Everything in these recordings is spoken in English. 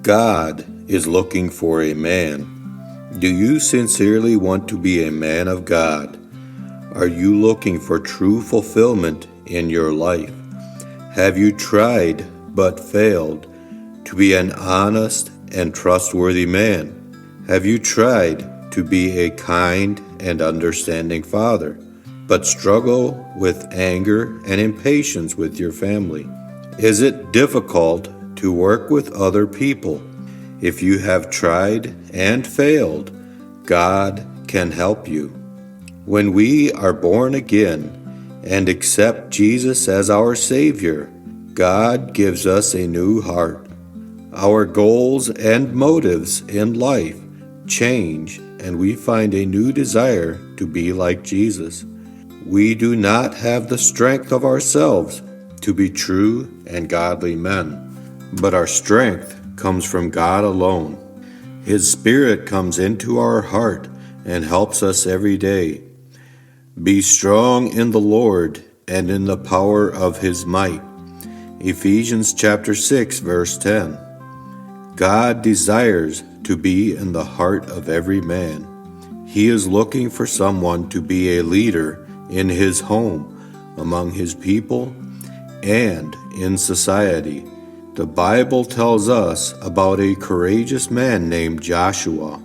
God is looking for a man. Do you sincerely want to be a man of God? Are you looking for true fulfillment in your life? Have you tried but failed to be an honest and trustworthy man? Have you tried to be a kind and understanding father, but struggle with anger and impatience with your family? Is it difficult to work with other people? If you have tried and failed, God can help you. When we are born again and accept Jesus as our Savior, God gives us a new heart. Our goals and motives in life change, and we find a new desire to be like Jesus. We do not have the strength of ourselves to be true and godly men, but our strength comes from God alone. His Spirit comes into our heart and helps us every day. Be strong in the Lord and in the power of His might. Ephesians chapter 6, verse 10. God desires to be in the heart of every man. He is looking for someone to be a leader in his home, among his people, and in society. The Bible tells us about a courageous man named Joshua.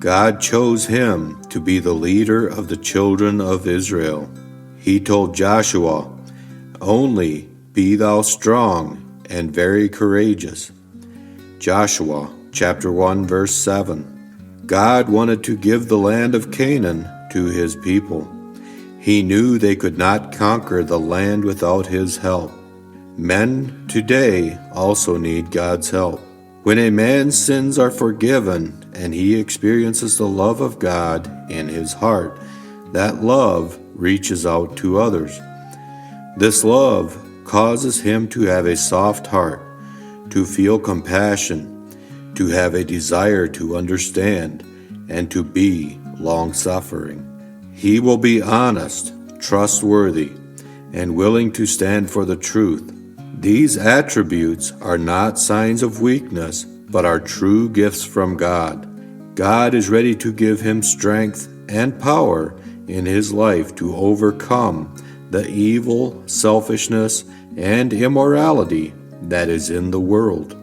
God chose him to be the leader of the children of Israel. He told Joshua, "Only be thou strong and very courageous." Joshua chapter 1 verse 7. God wanted to give the land of Canaan to his people. He knew they could not conquer the land without his help. Men today also need God's help. When a man's sins are forgiven and he experiences the love of God in his heart, that love reaches out to others. This love causes him to have a soft heart, to feel compassion, to have a desire to understand, and to be long-suffering. He will be honest, trustworthy, and willing to stand for the truth. These attributes are not signs of weakness, but are true gifts from God. God is ready to give him strength and power in his life to overcome the evil, selfishness, and immorality that is in the world.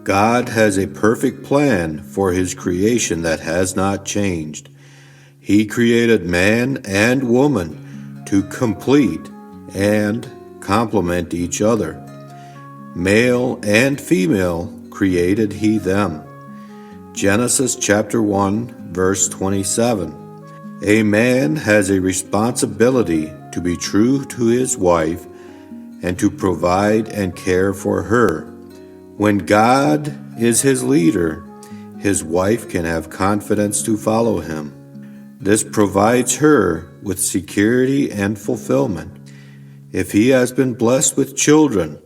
God has a perfect plan for his creation that has not changed. He created man and woman to complete and complement each other. Male and female created he them. Genesis chapter 1 verse 27. A man has a responsibility to be true to his wife and to provide and care for her. When God is his leader, his wife can have confidence to follow him. This provides her with security and fulfillment. If he has been blessed with children,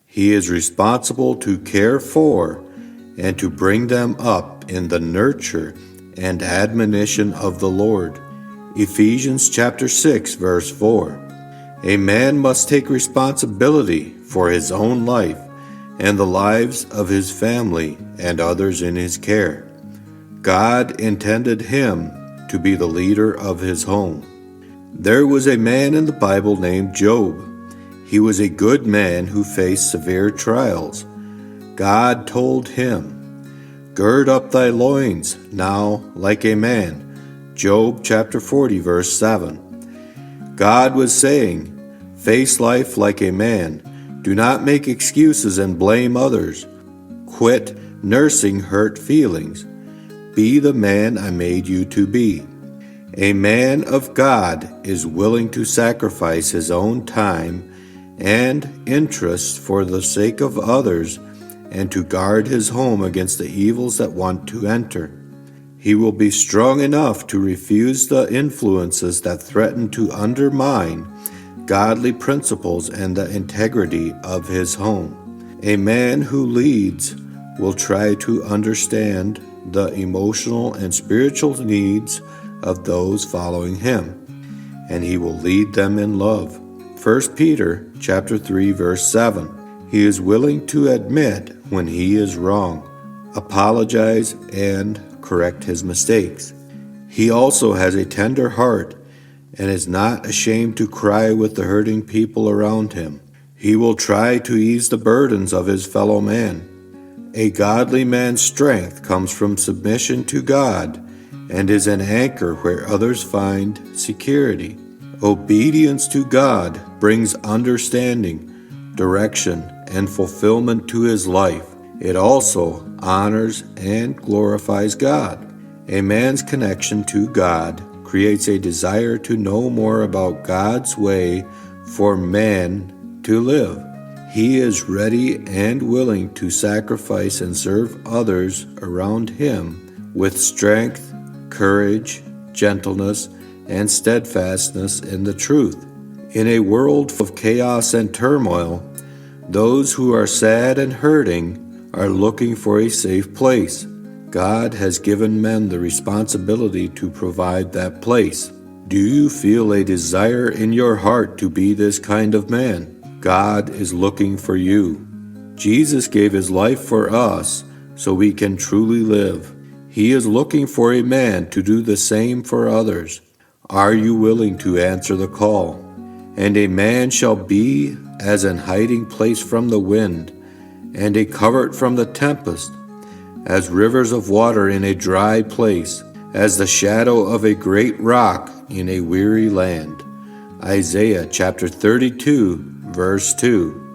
he is responsible to care for and to bring them up in the nurture and admonition of the Lord. Ephesians chapter 6 verse 4. A man must take responsibility for his own life and the lives of his family and others in his care. God intended him to be the leader of his home. There was a man in the Bible named Job. He was a good man who faced severe trials. God told him, "Gird up thy loins now like a man." Job chapter 40 verse 7. God was saying, face life like a man. Do not make excuses and blame others. Quit nursing hurt feelings. Be the man I made you to be. A man of God is willing to sacrifice his own time and interests for the sake of others and to guard his home against the evils that want to enter. He will be strong enough to refuse the influences that threaten to undermine godly principles and the integrity of his home. A man who leads will try to understand the emotional and spiritual needs of those following him, and he will lead them in love. 1 Peter chapter 3 verse 7. He is willing to admit when he is wrong. apologize, and correct his mistakes. He also has a tender heart and is not ashamed to cry with the hurting people around him. He will try to ease the burdens of his fellow man. A godly man's strength comes from submission to God and is an anchor where others find security. Obedience to God brings understanding, direction, and fulfillment to his life. It also honors and glorifies God. A man's connection to God creates a desire to know more about God's way for man to live. He is ready and willing to sacrifice and serve others around him with strength, courage, gentleness, and steadfastness in the truth. In a world of chaos and turmoil, those who are sad and hurting are looking for a safe place. God has given men the responsibility to provide that place. Do you feel a desire in your heart to be this kind of man? God is looking for you. Jesus gave his life for us so we can truly live. He is looking for a man to do the same for others. Are you willing to answer the call? And a man shall be as an hiding place from the wind, and a covert from the tempest, as rivers of water in a dry place, as the shadow of a great rock in a weary land. Isaiah chapter 32, verse 2.